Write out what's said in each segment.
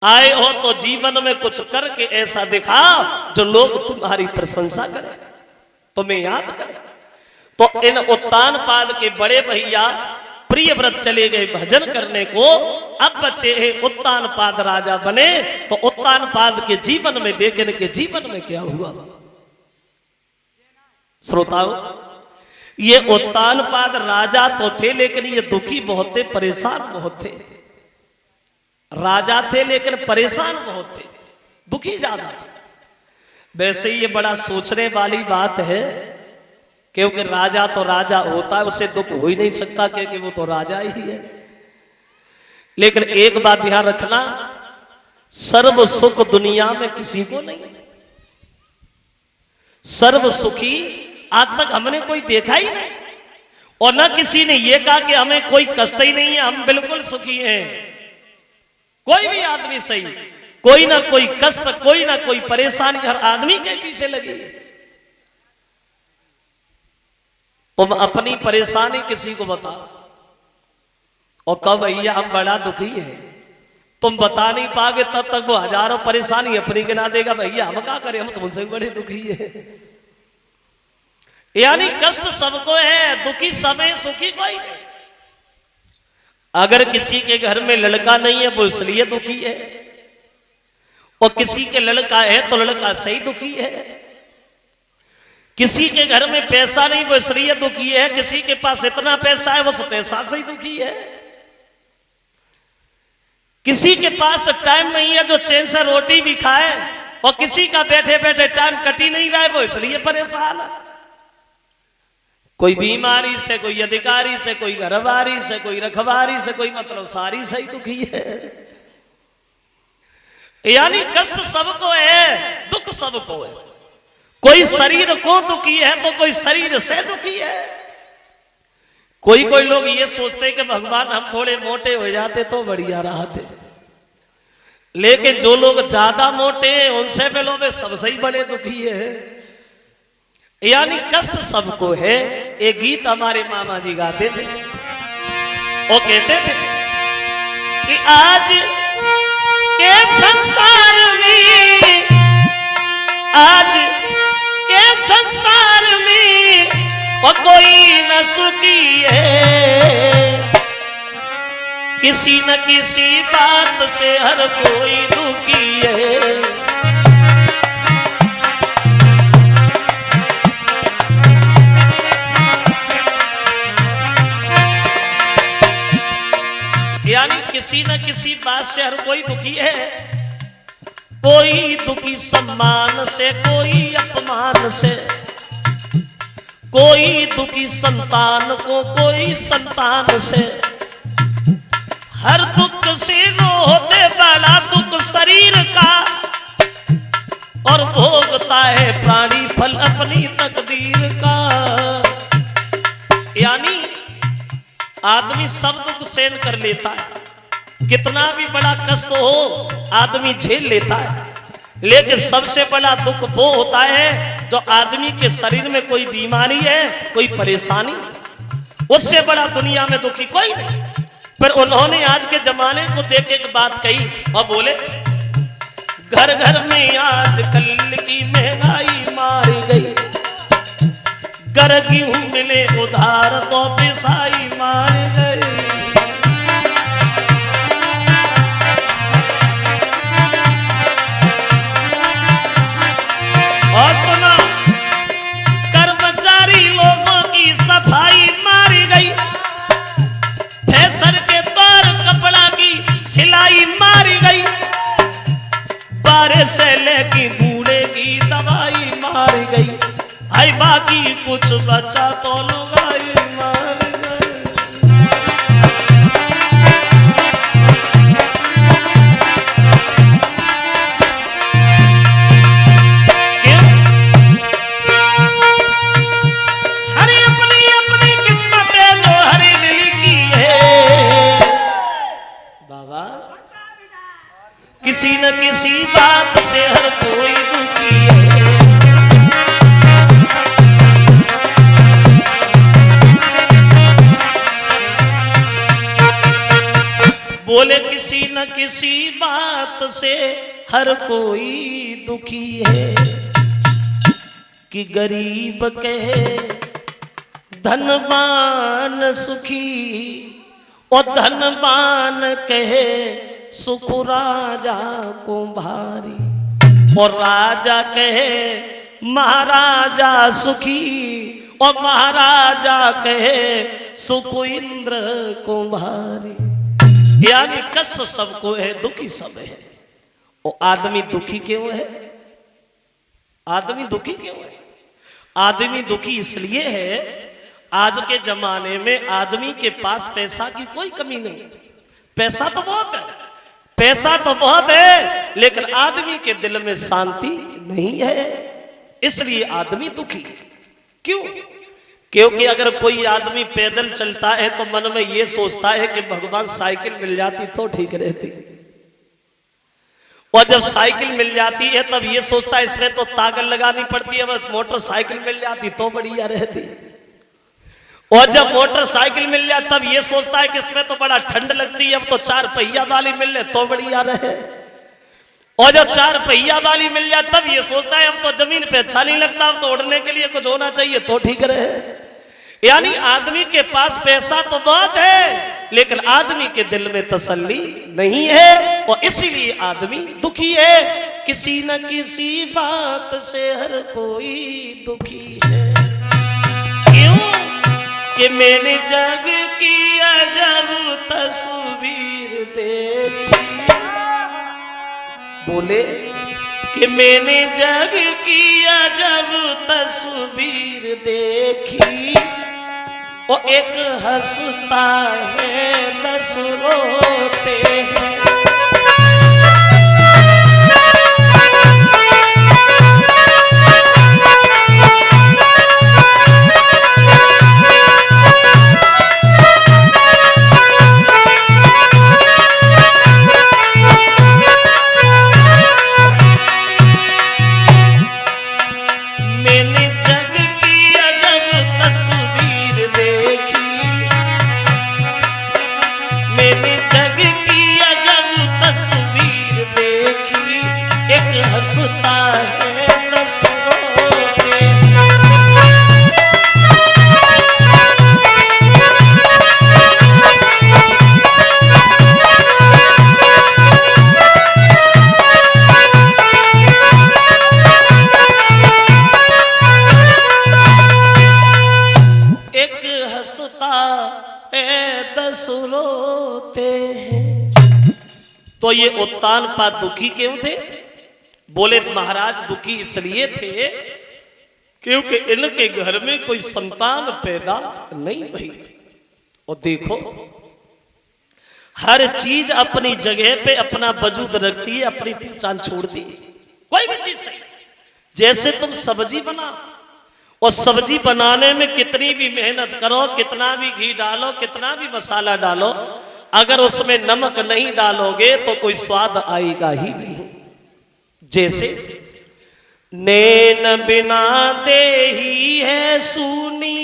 आए हो तो जीवन में कुछ करके ऐसा दिखाओ जो लोग तुम्हारी प्रशंसा करें, तुम्हें याद करें। तो इन उत्तान पाद के बड़े भैया प्रियव्रत चले गए भजन करने को। अब बचे हैं उत्तान पाद राजा बने। तो उत्तान पाद के जीवन में देखें इनके जीवन में क्या हुआ श्रोताओं। ये उत्तान पाद राजा तो थे लेकिन ये दुखी बहुत थे, परेशान बहुत थे। राजा थे लेकिन परेशान बहुत थे, दुखी ज्यादा थे। वैसे ये बड़ा सोचने वाली बात है, क्योंकि राजा तो राजा होता है, उससे दुख हो ही नहीं सकता क्योंकि वो तो राजा ही है। लेकिन एक बात ध्यान रखना, सर्व सुख दुनिया में किसी को नहीं। सर्व सुखी आज तक हमने कोई देखा ही नहीं, और न किसी ने यह कहा कि हमें कोई कष्ट ही नहीं है, हम बिल्कुल सुखी हैं। कोई भी आदमी सही, कोई ना कोई कष्ट, कोई ना कोई परेशानी हर आदमी के पीछे लगी है। तुम अपनी परेशानी किसी को बताओ और कहो भैया हम बड़ा दुखी हैं, तुम बता नहीं पाओगे तब तक वो हजारों परेशानी अपनी गिना देगा। भैया हम क्या करें, हम तुमसे बड़े दुखी हैं। यानी कष्ट सबको है, दुखी सब है, सुखी कोई नहीं। अगर किसी के घर में लड़का नहीं है वो इसलिए दुखी है, और किसी के लड़का है तो लड़का सही दुखी है। किसी के घर में पैसा नहीं वो इसलिए दुखी है, किसी के पास इतना पैसा है वो पैसा से ही दुखी है। किसी के पास टाइम नहीं है जो चैन से रोटी भी खाए, और किसी का बैठे बैठे टाइम कट ही नहीं रहा है वो इसलिए परेशान है। कोई बीमारी से, कोई अधिकारी से, कोई घरवारी से, कोई रखवारी से, कोई मतलब सारी से ही दुखी है। यानी कष्ट सबको है, दुख सबको है। कोई शरीर को दुखी है तो कोई शरीर से दुखी है। कोई कोई लोग ये सोचते हैं कि भगवान हम थोड़े मोटे हो जाते तो बढ़िया रहते, लेकिन जो लोग ज्यादा मोटे हैं उनसे मिलो वे सबसे ही बड़े दुखी है। यानी कष्ट सबको है। एक गीत हमारे मामा जी गाते थे, वो कहते थे कि आज के संसार में, आज के संसार में और कोई न सुखी है, किसी न किसी बात से हर कोई दुखी है। यानी किसी न किसी बात से हर कोई दुखी है। कोई दुखी सम्मान से, कोई अपमान से, कोई दुखी संतान को, कोई संतान से। हर दुख से नो होते बड़ा दुख शरीर का, और भोगता है प्राणी फल अपनी तकदीर का। यानी आदमी सब दुख सहन कर लेता है, कितना भी बड़ा कष्ट हो आदमी झेल लेता है, लेकिन सबसे बड़ा दुख वो होता है जो आदमी के शरीर में कोई बीमारी है, कोई परेशानी, उससे बड़ा दुनिया में दुखी कोई नहीं। पर उन्होंने आज के जमाने को देख एक बात कही और बोले, घर घर में आज कल की महंगाई मारी गई, गर गेहूं मिले उधार तो पिसाई मार गई। और सुना, कर्मचारी लोगों की सफाई मारी गई, फैशन के तौर कपड़ा की सिलाई मारी गई, बारिश से लेके बूढ़े की दवाई मारी गई। आई बाकी कुछ बचा तो लुगाई मार गए। हरी अपनी अपनी किस्मत है जो हरी लिखी है बाबा, किसी न किसी बात से हर कोई दुखी है। बोले किसी न न किसी बात से हर कोई दुखी है, कि गरीब कहे धनवान सुखी, और धनवान कहे सुख राजा को भारी, और राजा कहे महाराजा सुखी, और महाराजा कहे सुख इंद्र को भारी। यानी कष्ट सबको है, दुखी सब है। और आदमी दुखी क्यों है? आदमी दुखी क्यों है? आदमी दुखी इसलिए है, आज के जमाने में आदमी के पास पैसा की कोई कमी नहीं। पैसा तो बहुत है, पैसा तो बहुत है, लेकिन आदमी के दिल में शांति नहीं है, इसलिए आदमी दुखी है। क्यों? क्योंकि अगर कोई आदमी पैदल चलता है तो मन में यह सोचता है कि भगवान साइकिल मिल जाती तो ठीक रहती, और जब साइकिल मिल जाती है तब ये सोचता है इसमें तो ताकत लगानी पड़ती है, मोटरसाइकिल मिल जाती तो बढ़िया रहती, और जब मोटरसाइकिल मिल जाए तब ये सोचता है कि इसमें तो बड़ा ठंड लगती है, अब तो 4 पहिया वाली मिल ले तो बढ़िया रहे, और जब 4 पहिया वाली मिल जाए तब ये सोचता है अब तो जमीन पे अच्छा नहीं लगता, अब तो उड़ने के लिए कुछ होना चाहिए तो ठीक रहे। यानी आदमी के पास पैसा तो बहुत है, लेकिन आदमी के दिल में तसल्ली नहीं है, और इसीलिए आदमी दुखी है। किसी न किसी बात से हर कोई दुखी है। क्यों? कि मैंने जग की अजब तस्वीर देखी, बोले कि मैंने जग की अजब तस्वीर देखी, और एक हंसता है 10 रोते हैं। हंसता है 10 रोते एक हंसता है 10 रोते हैं। तो ये उत्तानपाद दुखी क्यों थे? बोले महाराज दुखी इसलिए थे क्योंकि इनके घर में कोई संतान पैदा नहीं हुई। और देखो हर चीज अपनी जगह पे अपना वजूद रखती है, अपनी पहचान छोड़ती है। कोई भी चीज से, जैसे तुम सब्जी बनाओ, और सब्जी बनाने में कितनी भी मेहनत करो, कितना भी घी डालो, कितना भी मसाला डालो, अगर उसमें नमक नहीं डालोगे तो कोई स्वाद आएगा ही नहीं। जैसे नैन बिना देही है सूनी,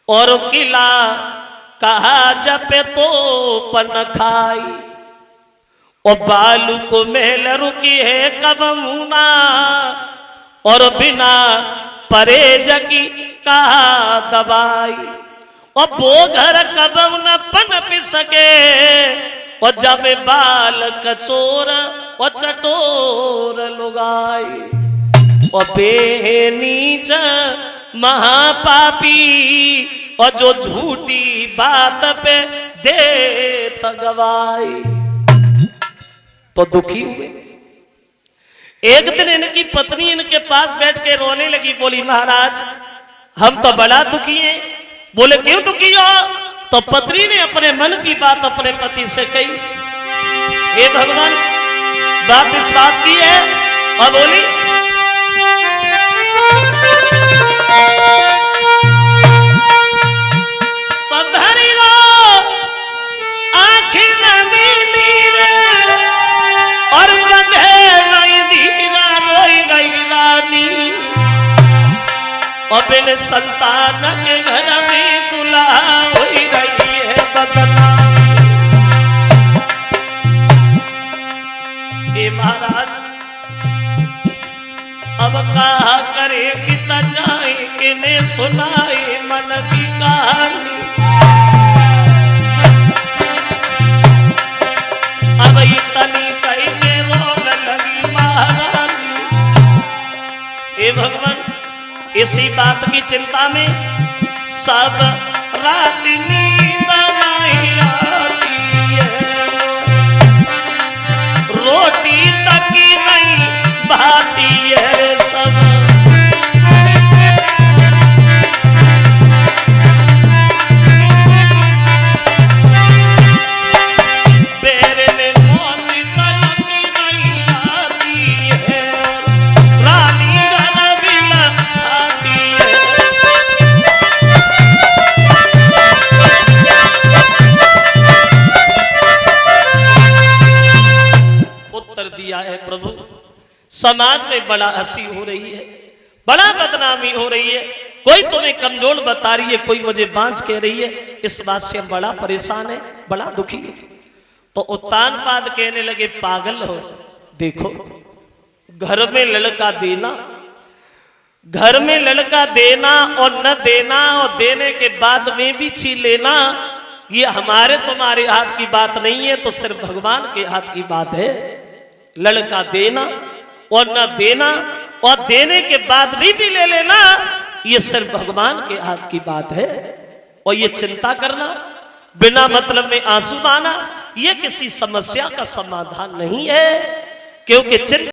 और किला कहा जपे तो पन खाई, और बालू को महल रुकी है कबमुना, और बिना परेज की कहा दबाई, और वो घर कबम न पनप सके, और जब बाल कचोर और चटोर लुगाई, और बेनीच महापापी, और जो झूठी बात पे दे गवाई। तो दुखी हुए। एक दिन इनकी पत्नी इनके पास बैठ के रोने लगी, बोली महाराज हम तो बड़ा दुखी हैं। बोले क्यों दुखी हो? तो पत्नी ने अपने मन की बात अपने पति से कही, हे भगवान बात इस बात की है, और बोली तो धरी लो आँखी नमी नीरे, और बंधे नहीं दीना रोई गई रानी, और बिन संतान के घर में दुल्हा हुई रही है बदनामी। हे महाराज अब कहा करे कि जाए कि ने सुनाए मन की कहानी। अब इतनी कहीं से रोग लगी महारानी। हे भगवान इसी बात की चिंता में सब रात नींद नहीं आती है, रोटी तक ही नहीं भाती है सब। बेरे में मौत तलक नहीं आती है, रानी गाना भी न आती है। उत्तर दिया है प्रभु समाज में बड़ा हंसी हो रही है, बड़ा बदनामी हो रही है, कोई तुम्हें कमजोर बता रही है, कोई मुझे बांझ कह रही है, इस बात से हम बड़ा परेशान है, बड़ा दुखी है। तो उत्तान पाद कहने लगे पागल हो, देखो घर में लड़का देना, घर में लड़का देना और न देना और देने के बाद में भी छीन लेना, ये हमारे तुम्हारे हाथ की बात नहीं है, तो सिर्फ भगवान के हाथ की बात है। लड़का देना और न देना और देने के बाद भी ले लेना, ये सिर्फ भगवान के हाथ की बात है। और ये चिंता करना, बिना मतलब में आंसू बहाना, ये किसी समस्या का समाधान नहीं है, क्योंकि चिंता